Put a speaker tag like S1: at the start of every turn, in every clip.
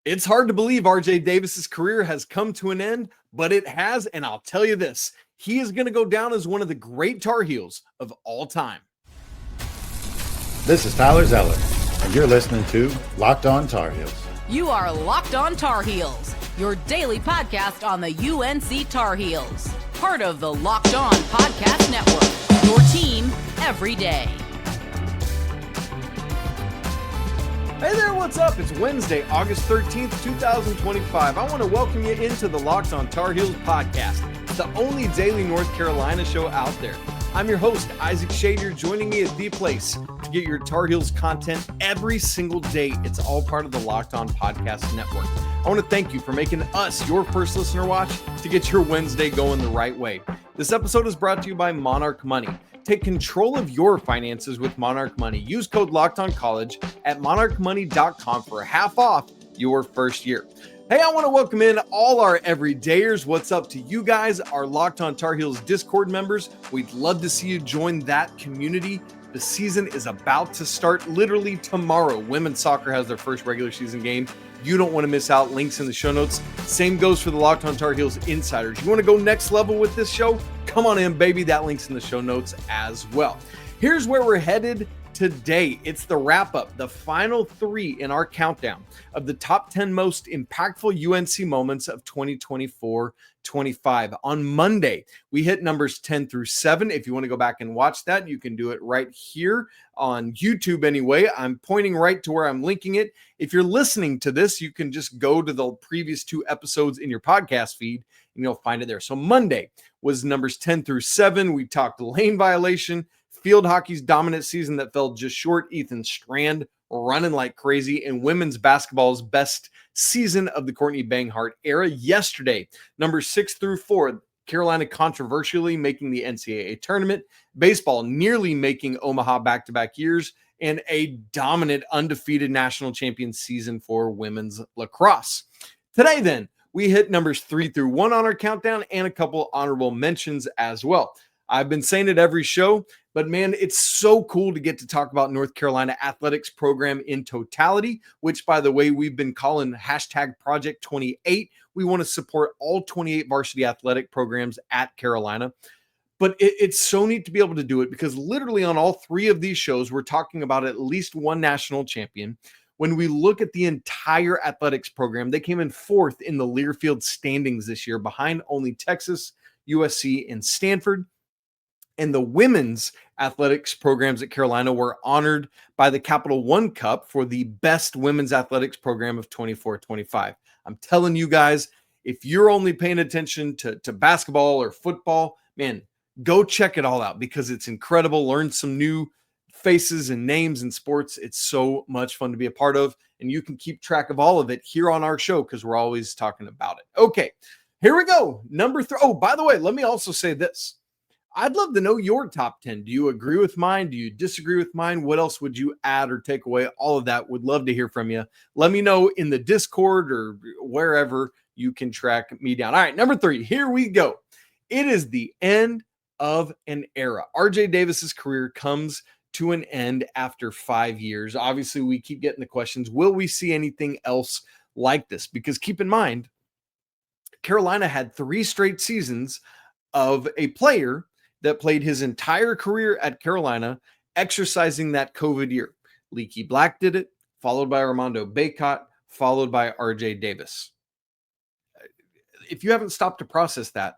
S1: It's hard to believe RJ Davis's career has come to an end, but it has, and I'll tell you this, he is going to go down as one of the great Tar Heels of all time.
S2: This is Tyler Zeller, and you're listening to Locked On Tar Heels.
S3: You are Locked On Tar Heels, your daily podcast on the UNC Tar Heels. Part of the Locked On Podcast Network, your team every day.
S1: Hey there, what's up? It's Wednesday, August 13th, 2025. I want to welcome you into the Locked On Tar Heels podcast, the only daily North Carolina show out there. I'm your host, Isaac Schade, joining me at the place to get your Tar Heels content every single day. It's all part of the Locked On Podcast Network. I want to thank you for making us your first listener watch to get your Wednesday going the right way. This episode is brought to you by Monarch Money. Take control of your finances with Monarch Money. Use code LOCKEDONCollege at monarchmoney.com for half off your first year. Hey, I want to welcome in all our everydayers. What's up to you guys, our Locked On Tar Heels Discord members? We'd love to see you join that community. The season is about to start literally tomorrow. Women's soccer has their first regular season game. You don't want to miss out. Links in the show notes. Same goes for the Locked On Tar Heels Insiders. You want to go next level with this show? Come on in, baby. That link's in the show notes as well. Here's where we're headed today. It's the wrap-up, the final three in our countdown of the top 10 most impactful UNC moments of 2024-25. On Monday, we hit numbers 10 through 7. If you want to go back and watch that, you can do it right here on YouTube anyway. I'm pointing right to where I'm linking it. If you're listening to this, you can just go to the previous two episodes in your podcast feed and you'll find it there. So Monday was numbers 10 through 7. We talked lane violation, field hockey's dominant season that fell just short, Ethan Strand running like crazy, and women's basketball's best season of the Courtney Banghart era. Yesterday, numbers 6 through 4, Carolina controversially making the NCAA tournament, baseball nearly making Omaha back-to-back years, and a dominant undefeated national champion season for women's lacrosse. Today, then, we hit numbers 3 through 1 on our countdown and a couple honorable mentions as well. I've been saying it every show, but man, it's so cool to get to talk about North Carolina athletics program in totality, which, by the way, we've been calling hashtag Project 28. We want to support all 28 varsity athletic programs at Carolina. But it's so neat to be able to do it because literally on all three of these shows, we're talking about at least one national champion. When we look at the entire athletics program, they came in 4th in the Learfield standings this year, behind only Texas, USC, and Stanford. And the women's athletics programs at Carolina were honored by the Capital One Cup for the best women's athletics program of 24-25. I'm telling you guys, if you're only paying attention to basketball or football, man, go check it all out because it's incredible. Learn some new faces and names in sports. It's so much fun to be a part of, and you can keep track of all of it here on our show because we're always talking about it. Okay, here we go. Number 3. Oh, by the way, let me also say this. I'd love to know your top 10. Do you agree with mine? Do you disagree with mine? What else would you add or take away? All of that. Would love to hear from you. Let me know in the Discord or wherever you can track me down. All right, number 3. Here we go. It is the end of an era. RJ Davis's career comes to an end after 5 years. Obviously, we keep getting the questions. Will we see anything else like this? Because keep in mind, Carolina had 3 straight seasons of a player that played his entire career at Carolina, exercising that COVID year. Leaky Black did it, followed by Armando Bacot, followed by RJ Davis. If you haven't stopped to process that,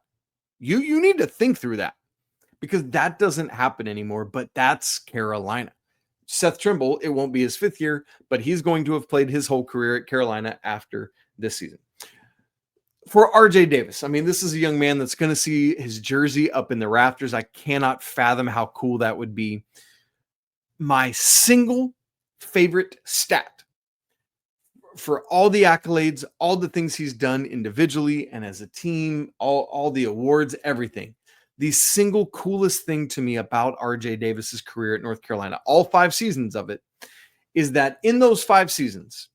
S1: you need to think through that because that doesn't happen anymore, but that's Carolina. Seth Trimble, it won't be his 5th year, but he's going to have played his whole career at Carolina after this season. For RJ Davis, I mean, this is a young man that's going to see his jersey up in the rafters. I cannot fathom how cool that would be. My single favorite stat for all the accolades, all the things he's done individually and as a team, all the awards, everything. The single coolest thing to me about RJ Davis's career at North Carolina, all 5 seasons of it, is that in those 5 seasons,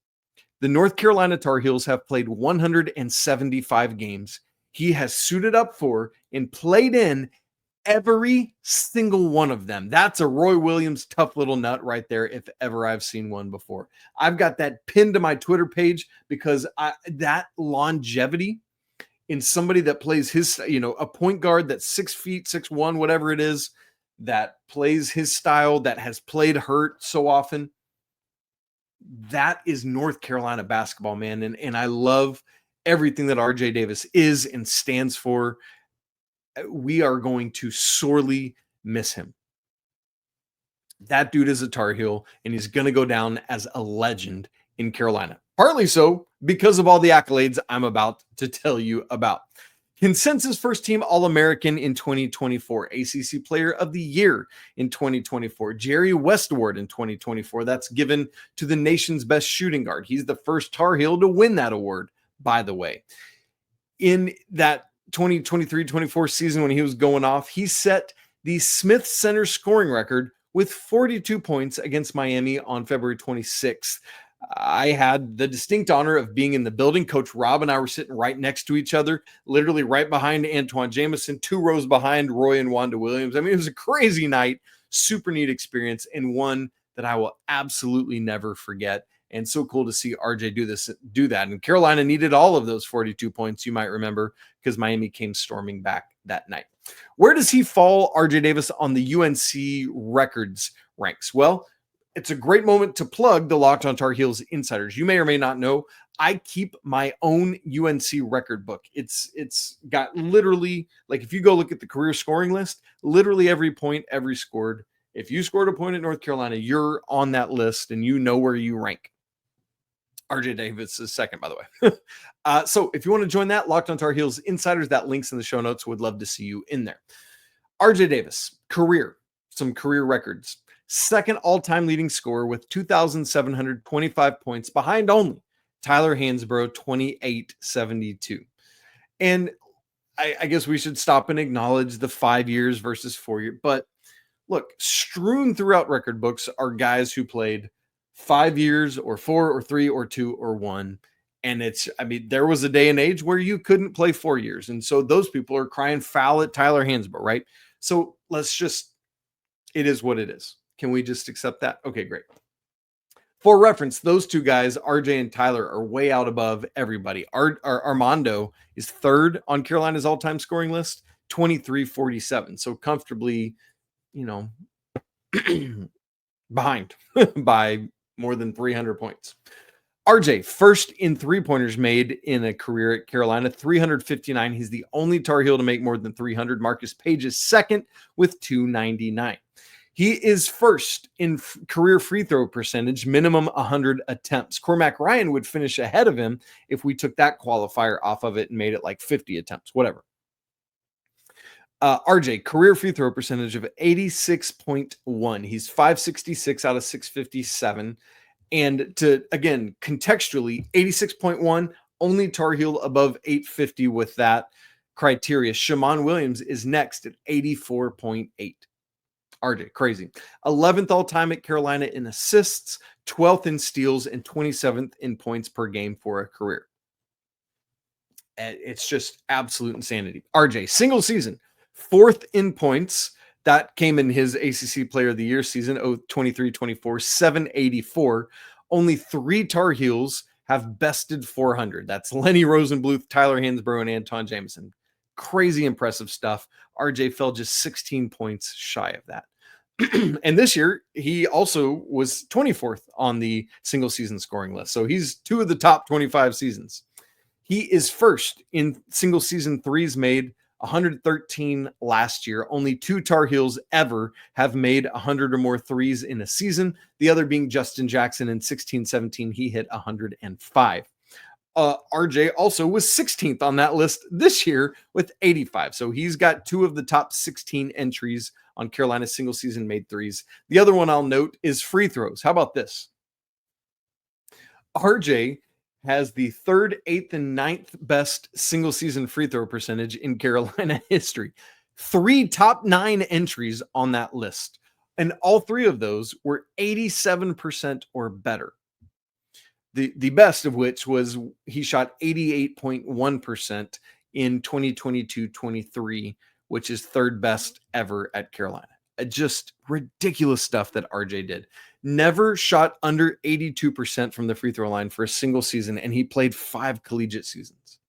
S1: the North Carolina Tar Heels have played 175 games. He has suited up for and played in Every single one of them. That's a Roy Williams tough little nut right there, if ever I've seen one before. I've got that pinned to my Twitter page because that longevity in somebody that plays his, a point guard that's 6 feet, 6'1", whatever it is, that plays his style, that has played hurt so often. That is North Carolina basketball, man. And I love everything that RJ Davis is and stands for. We are going to sorely miss him. That dude is a Tar Heel, and he's going to go down as a legend in Carolina. Partly so because of all the accolades I'm about to tell you about. Consensus first team All-American in 2024, ACC Player of the Year in 2024, Jerry West Award in 2024. That's given to the nation's best shooting guard. He's the first Tar Heel to win that award, by the way. In that 2023-24 season when he was going off, he set the Smith Center scoring record with 42 points against Miami on February 26th. I had the distinct honor of being in the building. Coach Rob and I were sitting right next to each other, literally right behind Antoine Jamison, 2 rows behind Roy and Wanda Williams. I mean, it was a crazy night, super neat experience, and one that I will absolutely never forget. And so cool to see RJ do that. And Carolina needed all of those 42 points, you might remember, because Miami came storming back that night. Where does he fall, RJ Davis, on the UNC records ranks? Well, it's a great moment to plug the Locked on Tar Heels Insiders. You may or may not know, I keep my own UNC record book. It's got literally, like if you go look at the career scoring list, literally every point, every scored. If you scored a point at North Carolina, you're on that list and you know where you rank. RJ Davis is second, by the way. So if you want to join that, Locked on Tar Heels Insiders, that link's in the show notes. Would love to see you in there. RJ Davis, some career records. Second all-time leading scorer with 2,725 points, behind only Tyler Hansbrough, 2,872. And I guess we should stop and acknowledge the 5 years versus 4 years. But look, strewn throughout record books are guys who played 5 years or 4 or 3 or 2 or 1. And there was a day and age where you couldn't play 4 years. And so those people are crying foul at Tyler Hansbrough, right? So it is what it is. Can we just accept that? Okay, great. For reference, those two guys, RJ and Tyler, are way out above everybody. Armando is third on Carolina's all-time scoring list, 23-47. So comfortably, behind by more than 300 points. RJ, first in three-pointers made in a career at Carolina, 359. He's the only Tar Heel to make more than 300. Marcus Page is second with 299. He is first in career free throw percentage, minimum 100 attempts. Cormac Ryan would finish ahead of him if we took that qualifier off of it and made it like 50 attempts, whatever. RJ, career free throw percentage of 86.1. He's 566 out of 657. And contextually, 86.1, only Tar Heel above 850 with that criteria. Shammond Williams is next at 84.8. RJ, crazy. 11th all-time at Carolina in assists, 12th in steals, and 27th in points per game for a career. It's just absolute insanity. RJ, single season, 4th in points. That came in his ACC Player of the Year season, 23-24, 784. Only 3 Tar Heels have bested 400. That's Lenny Rosenbluth, Tyler Hansbrough, and Anton Jamison. Crazy impressive stuff. RJ fell just 16 points shy of that. And this year, he also was 24th on the single season scoring list. So he's 2 of the top 25 seasons. He is first in single season threes made, 113 last year. Only 2 Tar Heels ever have made 100 or more threes in a season. The other being Justin Jackson in 16-17. He hit 105. RJ also was 16th on that list this year with 85. So he's got 2 of the top 16 entries on Carolina's single season made threes. The other one I'll note is free throws. How about this? RJ has the 3rd, 8th, and 9th best single season free throw percentage in Carolina history. 3 top 9 entries on that list. And all 3 of those were 87% or better. The best of which was he shot 88.1% in 2022-23 which is third best ever at Carolina. Just ridiculous stuff that RJ did. Never shot under 82% from the free throw line for a single season, and he played 5 collegiate seasons.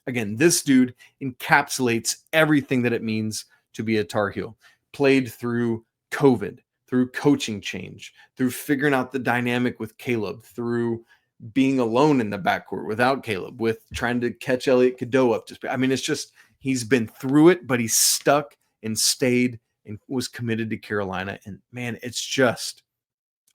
S1: Again, this dude encapsulates everything that it means to be a Tar Heel. Played through COVID, through coaching change, through figuring out the dynamic with Caleb, through being alone in the backcourt without Caleb, with trying to catch Elliot Cadeau up to speed. I mean, it's just, he's been through it, but he's stuck and stayed and was committed to Carolina. And man, it's just,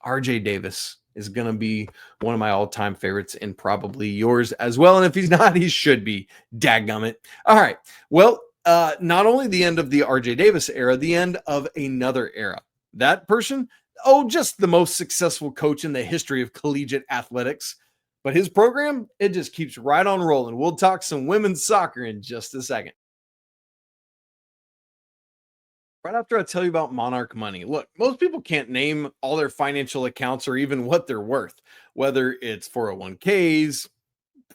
S1: RJ Davis is going to be one of my all-time favorites and probably yours as well. And if he's not, he should be. Dadgummit. All right. Well, not only the end of the RJ Davis era, the end of another era. That person, just the most successful coach in the history of collegiate athletics. But his program, it just keeps right on rolling. We'll talk some women's soccer in just a second. Right after I tell you about Monarch Money. Look, most people can't name all their financial accounts or even what they're worth, whether it's 401ks,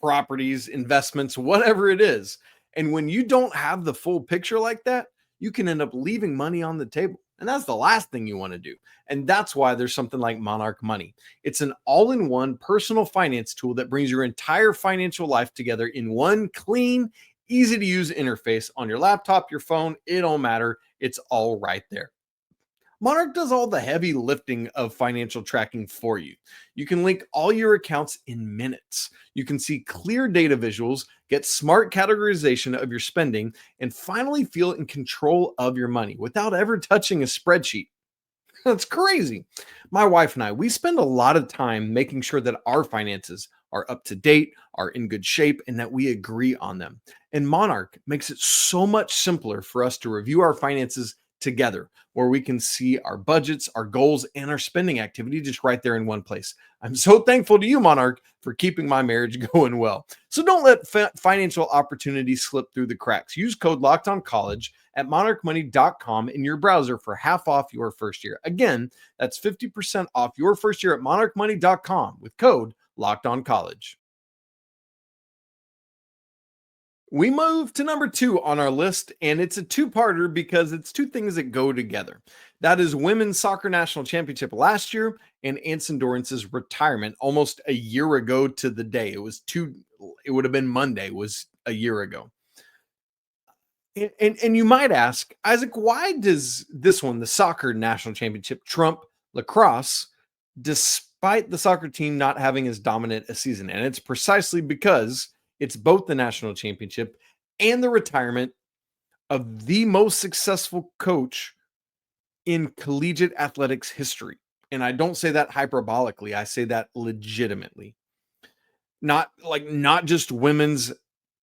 S1: properties, investments, whatever it is. And when you don't have the full picture like that, you can end up leaving money on the table. And that's the last thing you want to do. And that's why there's something like Monarch Money. It's an all-in-one personal finance tool that brings your entire financial life together in one clean, easy to use interface on your laptop, your phone. It don't matter. It's all right there. Monarch does all the heavy lifting of financial tracking for you. You can link all your accounts in minutes. You can see clear data visuals, get smart categorization of your spending, and finally feel in control of your money without ever touching a spreadsheet. That's crazy. My wife and I, we spend a lot of time making sure that our finances are up to date, are in good shape, and that we agree on them. And Monarch makes it so much simpler for us to review our finances together, where we can see our budgets, our goals, and our spending activity just right there in one place. I'm so thankful to you, Monarch, for keeping my marriage going well. So don't let financial opportunities slip through the cracks. Use code LOCKEDONCollege at monarchmoney.com in your browser for half off your first year. Again, that's 50% off your first year at monarchmoney.com with code LOCKEDONCollege. We move to number 2 on our list, and it's a two-parter because it's two things that go together. That is women's soccer national championship last year and Anson Dorrance's retirement almost a year ago to the day. It would have been Monday, was a year ago. And you might ask, Isaac, why does this one, the soccer national championship, trump lacrosse, despite the soccer team not having as dominant a season? And it's precisely because it's both the national championship and the retirement of the most successful coach in collegiate athletics history. And I don't say that hyperbolically. I say that legitimately. Not just women's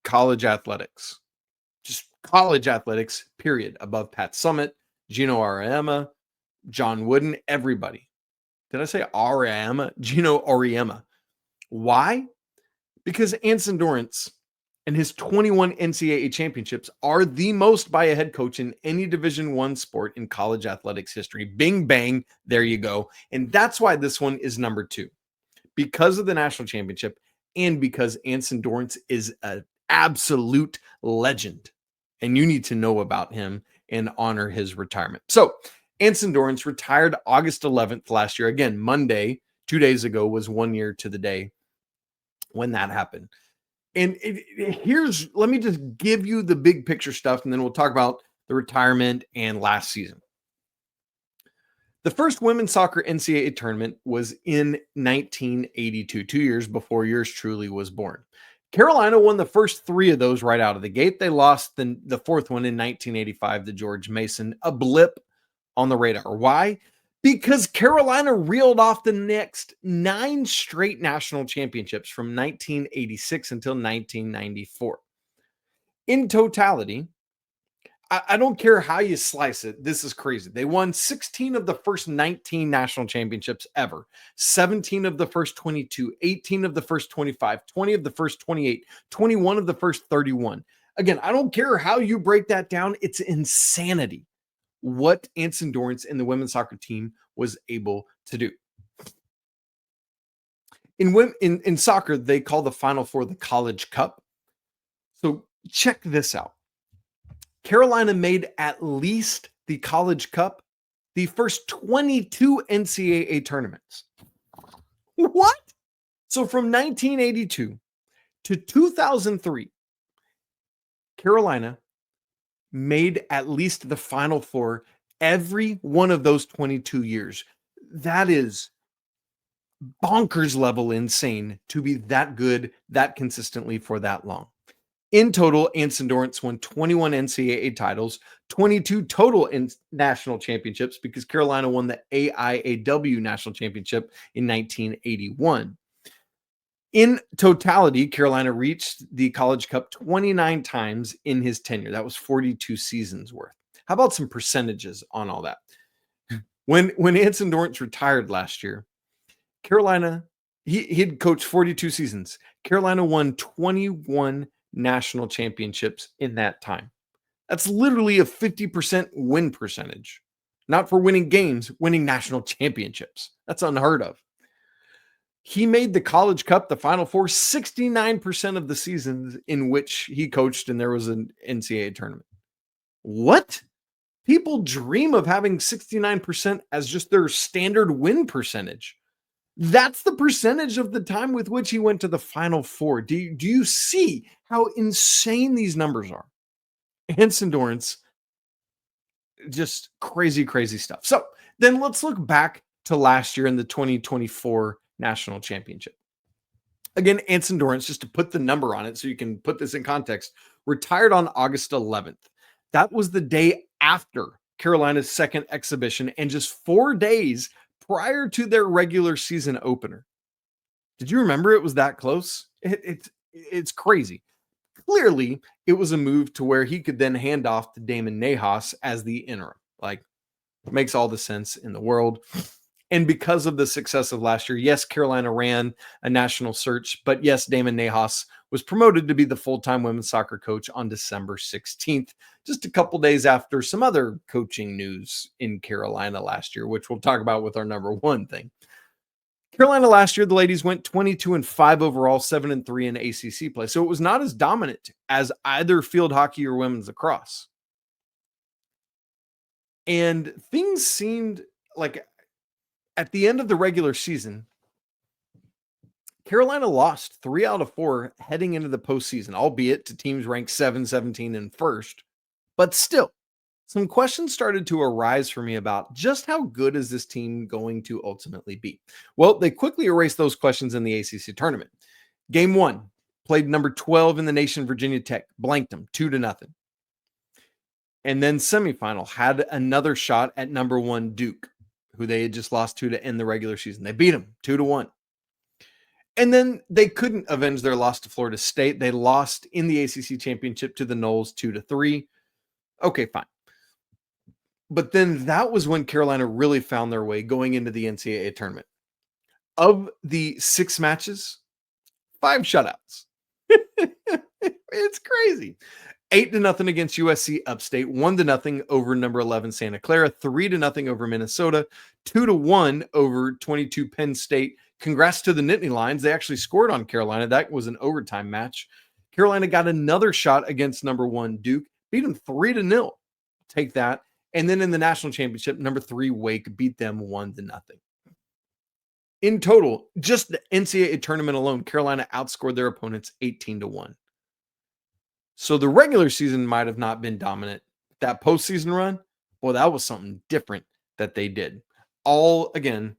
S1: college athletics, just college athletics, period. Above Pat Summitt, Gino Auriemma, John Wooden, everybody. Did I say Auriemma? Gino Auriemma. Why? Because Anson Dorrance and his 21 NCAA championships are the most by a head coach in any Division I sport in college athletics history. Bing, bang, there you go. And that's why this one is number 2. Because of the national championship and because Anson Dorrance is an absolute legend. And you need to know about him and honor his retirement. So Anson Dorrance retired August 11th last year. Again, Monday, 2 days ago, was 1 year to the day when that happened. And let me just give you the big picture stuff, and then we'll talk about the retirement and last season. The first women's soccer NCAA tournament was in 1982, 2 years before yours truly was born. Carolina won the first 3 of those right out of the gate. They lost the fourth one in 1985 to George Mason, a blip on the radar. Why? Because Carolina reeled off the next 9 straight national championships from 1986 until 1994. In totality, I don't care how you slice it. This is crazy. They won 16 of the first 19 national championships ever, 17 of the first 22, 18 of the first 25, 20 of the first 28, 21 of the first 31. Again, I don't care how you break that down. It's insanity what Anson Dorrance and the women's soccer team was able to do. In soccer, they call the Final Four the College Cup. So check this out. Carolina made at least the College Cup the first 22 NCAA tournaments. What? So from 1982 to 2003, Carolina made at least the Final Four every one of those 22 years. That is bonkers level insane to be that good, that consistently for that long. In total, Anson Dorrance won 21 NCAA titles, 22 total national championships because Carolina won the AIAW national championship in 1981. In totality, Carolina reached the College Cup 29 times in his tenure. That was 42 seasons worth. How about some percentages on all that? When Anson Dorrance retired last year, Carolina, he'd coached 42 seasons. Carolina won 21 national championships in that time. That's literally a 50% win percentage. Not for winning games, winning national championships. That's unheard of. He made the College Cup, the Final Four, 69% of the seasons in which he coached, and there was an NCAA tournament. What? People dream of having 69% as just their standard win percentage. That's the percentage of the time with which he went to the Final Four. Do you see how insane these numbers are? Anson Dorrance, just crazy, crazy stuff. So then let's look back to last year in the 2024 National Championship. Again, Anson Dorrance, just to put the number on it so you can put this in context, retired on August 11th. That was the day after Carolina's second exhibition and just 4 days prior to their regular season opener. Did you remember it was that close? It's crazy. Clearly, it was a move to where he could then hand off to Damon Nahas as the interim. Like, it makes all the sense in the world. And because of the success of last year, yes, Carolina ran a national search, but yes, Damon Nahas was promoted to be the full-time women's soccer coach on December 16th, just a couple days after some other coaching news in Carolina last year, which we'll talk about with our number one thing. Carolina last year, the ladies went 22-5 overall, 7-3 in ACC play. So it was not as dominant as either field hockey or women's lacrosse. And things seemed like at the end of the regular season, Carolina lost 3 out of 4 heading into the postseason, albeit to teams ranked 7, 17, and first. But still, some questions started to arise for me about just how good is this team going to ultimately be? Well, they quickly erased those questions in the ACC tournament. Game 1, played number 12 in the nation, Virginia Tech, blanked them 2-0. And then semifinal, had another shot at number 1 Duke, who they had just lost to end the regular season. They beat them 2-1. And then they couldn't avenge their loss to Florida State. They lost in the ACC championship to the Noles 2-3. Okay, fine. But then that was when Carolina really found their way going into the NCAA tournament. Of the 6 matches, 5 shutouts. It's crazy. 8-0 against USC Upstate, 1-0 over number 11 Santa Clara, 3-0 over Minnesota, 2-1 over 22 Penn State. Congrats to the Nittany Lions. They actually scored on Carolina. That was an overtime match. Carolina got another shot against number 1 Duke, beat them 3-0. Take that. And then in the national championship, number 3 Wake beat them 1-0. In total, just the NCAA tournament alone, Carolina outscored their opponents 18-1. So the regular season might have not been dominant. That postseason run, well, that was something different that they did. All, again,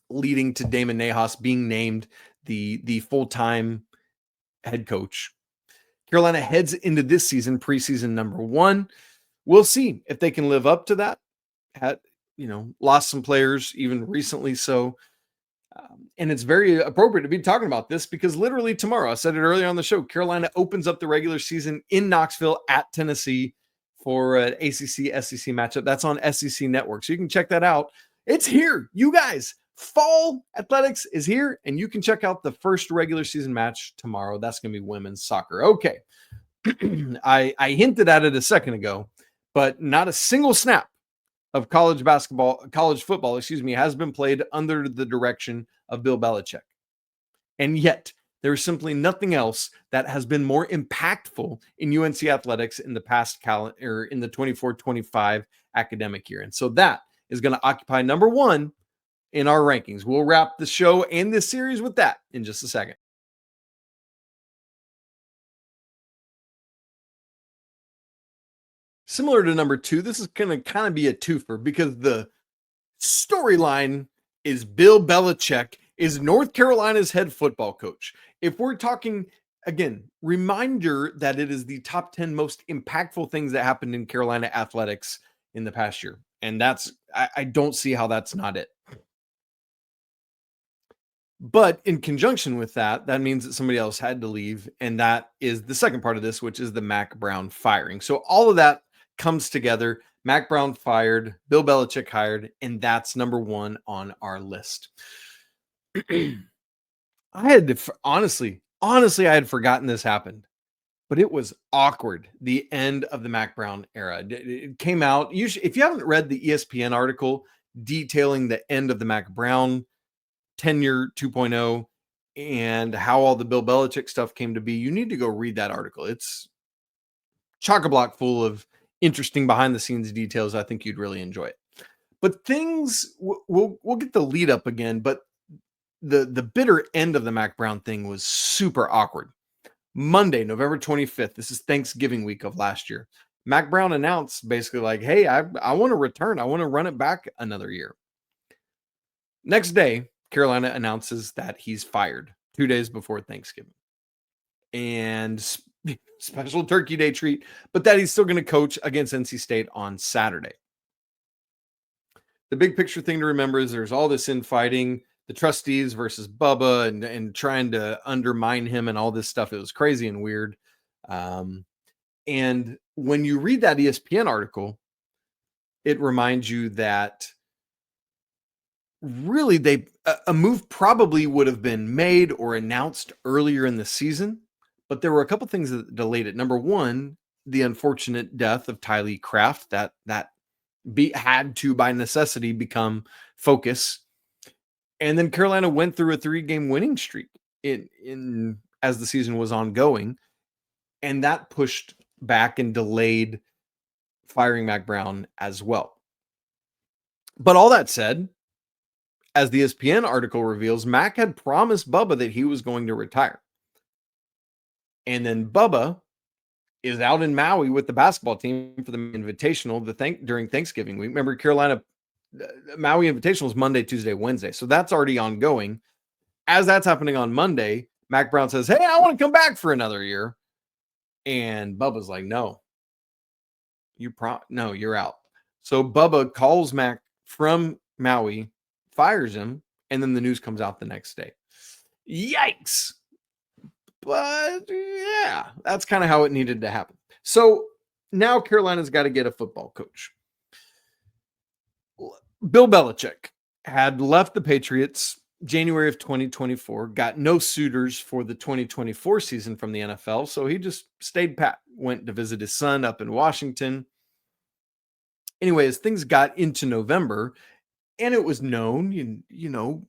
S1: leading to Damon Nahas being named the full-time head coach. Carolina heads into this season, preseason number 1. We'll see if they can live up to that. Had, lost some players even recently. So, and it's very appropriate to be talking about this because literally tomorrow, I said it earlier on the show, Carolina opens up the regular season in Knoxville at Tennessee for an ACC-SEC matchup. That's on SEC Network. So you can check that out. It's here. You guys, fall athletics is here, and you can check out the first regular season match tomorrow. That's going to be women's soccer. Okay. I hinted at it a second ago, but not a single snap of college football, has been played under the direction of Bill Belichick. And yet There's simply nothing else that has been more impactful in UNC athletics in the past calendar, in the 24-25 academic year. And so that is going to occupy number one in our rankings. We'll wrap the show and this series with that in just a second. Similar to number two, this is going to kind of be a twofer because the storyline is Bill Belichick is North Carolina's head football coach. If we're talking, again, reminder that it is the top 10 most impactful things that happened in Carolina athletics in the past year. And I don't see how that's not it. But in conjunction with that, that means that somebody else had to leave. And that is the second part of this, which is the Mack Brown firing. So all of that comes together. Mack Brown fired, Bill Belichick hired, and that's number one on our list. I had to, honestly, I had forgotten this happened, but it was awkward. The end of the Mack Brown era. It came out. If you haven't read the ESPN article detailing the end of the Mack Brown tenure 2.0 and how all the Bill Belichick stuff came to be, you need to go read that article. It's chock-a-block full of interesting behind the scenes details. I think you'd really enjoy it. But things we'll get the lead up again, but the bitter end of the Mack Brown thing was super awkward. Monday, November 25th, this is Thanksgiving week of last year. Mack Brown announced basically like, hey, I want to return. I want to run it back another year. Next day, Carolina announces that he's fired 2 days before Thanksgiving. And special Turkey Day treat, but that he's still going to coach against NC State on Saturday. The big picture thing to remember is there's all this infighting, the trustees versus Bubba and trying to undermine him and all this stuff. It was crazy and weird. And when you read that ESPN article, it reminds you that really a move probably would have been made or announced earlier in the season, but there were a couple things that delayed it. Number one, the unfortunate death of Tylee Kraft that had to by necessity become focus. And then Carolina went through a 3-game winning streak in as the season was ongoing, and that pushed back and delayed firing Mack Brown as well. But all that said, as the ESPN article reveals, Mack had promised Bubba that he was going to retire. And then Bubba is out in Maui with the basketball team for the Invitational during Thanksgiving week. Remember, Carolina Maui Invitational is Monday, Tuesday, Wednesday. So that's already ongoing. As that's happening on Monday, Mack Brown says, hey, I want to come back for another year. And Bubba's like, no, you're out. So Bubba calls Mack from Maui, fires him, and then the news comes out the next day. Yikes. But yeah, that's kind of how it needed to happen. So now Carolina's got to get a football coach. Bill Belichick had left the Patriots January of 2024, got no suitors for the 2024 season from the NFL, so he just stayed pat, went to visit his son up in Washington. Anyways, things got into November, and it was known, you know,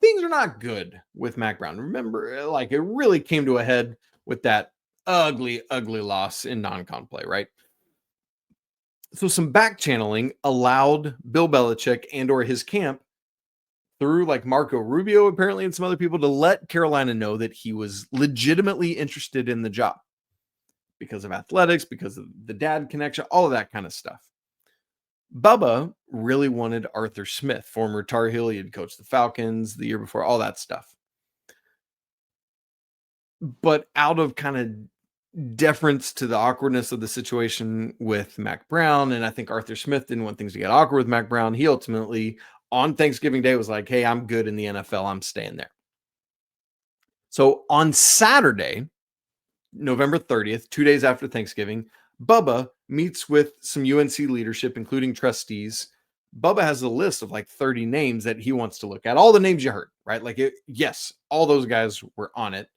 S1: things are not good with Mack Brown. Remember, like, it really came to a head with that ugly loss in non-con play, right? So some back channeling allowed Bill Belichick and or his camp through like Marco Rubio, apparently, and some other people to let Carolina know that he was legitimately interested in the job because of athletics, because of the dad connection, all of that kind of stuff. Bubba really wanted Arthur Smith, former Tar Heel. He had coached the Falcons the year before, all that stuff. But out of kind of deference to the awkwardness of the situation with Mack Brown, and I think Arthur Smith didn't want things to get awkward with Mack Brown, he ultimately, on Thanksgiving Day, was like, hey, I'm good in the NFL. I'm staying there. So on Saturday, November 30th, 2 days after Thanksgiving, Bubba meets with some UNC leadership, including trustees. Bubba has a list of like 30 names that he wants to look at. All the names you heard, right? Like, yes, all those guys were on it.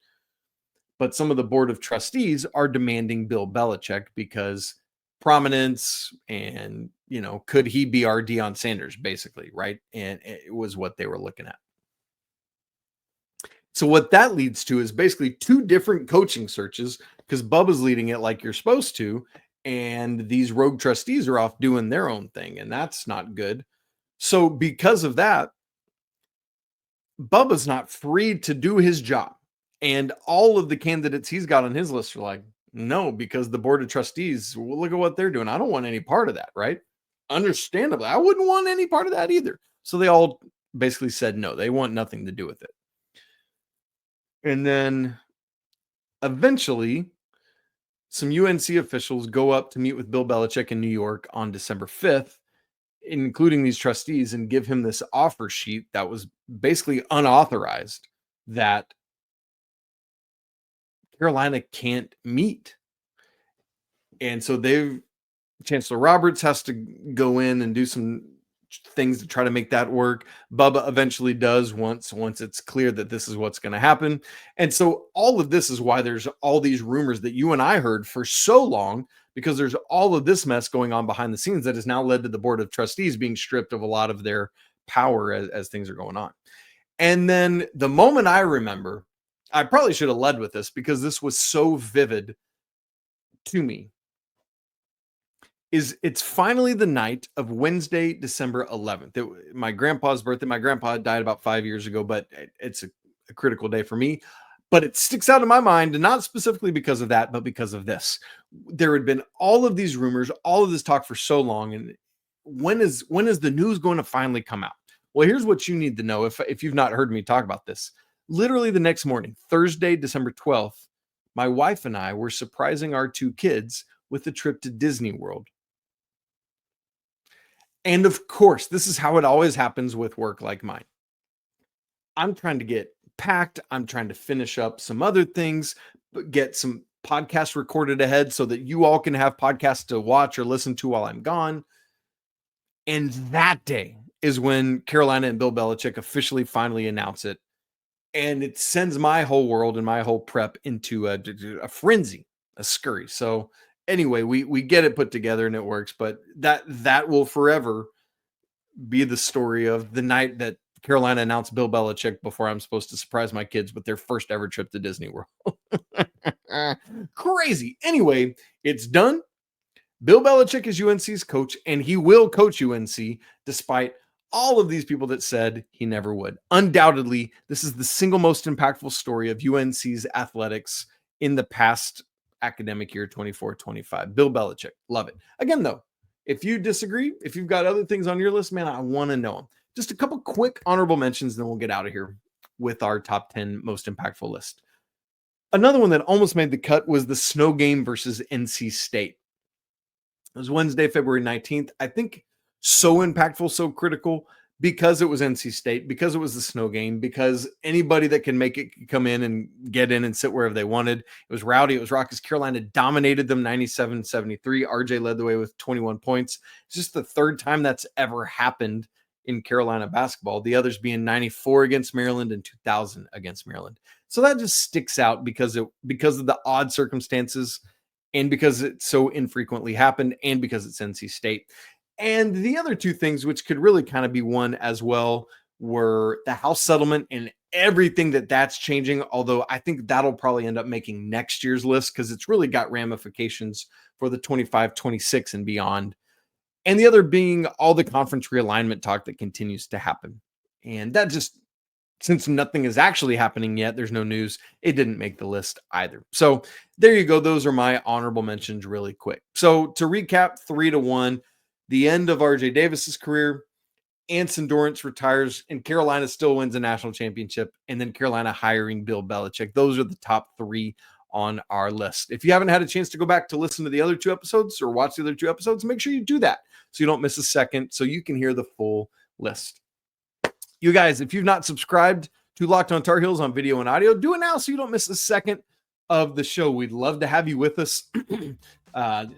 S1: But some of the board of trustees are demanding Bill Belichick because prominence and, you know, could he be our Deion Sanders, basically, right? And it was what they were looking at. So what that leads to is basically two different coaching searches, because Bubba's leading it like you're supposed to, and these rogue trustees are off doing their own thing, and that's not good. So because of that, Bubba's not free to do his job. And all of the candidates he's got on his list are like, no, because the board of trustees, well, look at what they're doing. I don't want any part of that, right? Understandably, I wouldn't want any part of that either. So they all basically said no, they want nothing to do with it. And then eventually, some UNC officials go up to meet with Bill Belichick in New York on December 5th, including these trustees, and give him this offer sheet that was basically unauthorized that Carolina can't meet. And so Chancellor Roberts has to go in and do some things to try to make that work. Bubba eventually does once it's clear that this is what's going to happen. And so all of this is why there's all these rumors that you and I heard for so long, because there's all of this mess going on behind the scenes that has now led to the board of trustees being stripped of a lot of their power as things are going on. And then the moment I remember, I probably should have led with this because this was so vivid to me, is it's finally the night of Wednesday, December 11th. My grandpa's birthday. My grandpa died about 5 years ago, but it's a critical day for me. But it sticks out in my mind, and not specifically because of that, but because of this. There had been all of these rumors, all of this talk for so long, and when is the news going to finally come out? Well, here's what you need to know if you've not heard me talk about this. Literally the next morning, Thursday, December 12th, my wife and I were surprising our two kids with a trip to Disney World. And of course, this is how it always happens with work like mine. I'm trying to get packed. I'm trying to finish up some other things, but get some podcasts recorded ahead so that you all can have podcasts to watch or listen to while I'm gone. And that day is when Carolina and Bill Belichick officially finally announce it. And it sends my whole world and my whole prep into a frenzy, a scurry. So anyway, we get it put together and it works, but that will forever be the story of the night that Carolina announced Bill Belichick before I'm supposed to surprise my kids with their first ever trip to Disney World. Crazy. Anyway, it's done. Bill Belichick is UNC's coach, and he will coach UNC despite all of these people that said he never would. Undoubtedly, this is the single most impactful story of UNC's athletics in the past academic year 24-25. Bill Belichick. Love it. Again, though, if you disagree, if you've got other things on your list, man, I want to know them. Just a couple quick honorable mentions, then we'll get out of here with our top 10 most impactful list. Another one that almost made the cut was the snow game versus NC State. It was Wednesday, February 19th. I think so impactful, so critical because it was NC State, because it was the snow game, because anybody that can make it could come in and get in and sit wherever they wanted. It was rowdy. It was raucous. Carolina dominated them 97-73. RJ led the way with 21 points. It's just the third time that's ever happened in Carolina basketball. The others being 94 against Maryland and 2000 against Maryland. So that just sticks out because of the odd circumstances and because it so infrequently happened and because it's NC State. And the other two things, which could really kind of be one as well, were the House settlement and everything that's changing. Although I think that'll probably end up making next year's list because it's really got ramifications for the 25-26 and beyond. And the other being all the conference realignment talk that continues to happen. And that just, since nothing is actually happening yet, there's no news, it didn't make the list either. So there you go. Those are my honorable mentions really quick. So to recap, 3-1. The end of RJ Davis's career, Anson Dorrance retires, and Carolina still wins a national championship, and then Carolina hiring Bill Belichick. Those are the top three on our list. If you haven't had a chance to go back to listen to the other two episodes or watch the other two episodes, make sure you do that so you don't miss a second, so you can hear the full list. You guys, if you've not subscribed to Locked On Tar Heels on video and audio, do it now so you don't miss a second of the show. We'd love to have you with us.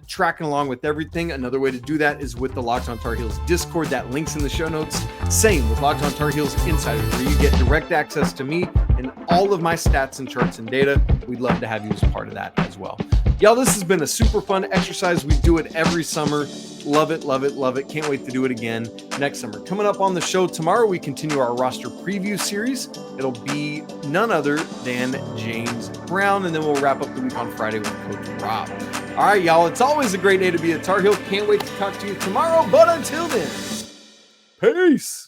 S1: Tracking along with everything. Another way to do that is with the Locked On Tar Heels Discord. That link's in the show notes. Same with Locked On Tar Heels Insider, where you get direct access to me and all of my stats and charts and data. We'd love to have you as part of that as well. Y'all, this has been a super fun exercise. We do it every summer. Love it, love it, love it. Can't wait to do it again next summer. Coming up on the show tomorrow, we continue our roster preview series. It'll be none other than James Brown, and then we'll wrap up the week on Friday with Coach Rob. All right, y'all, it's always a great day to be a Tar Heel. Can't wait to talk to you tomorrow, but until then, peace.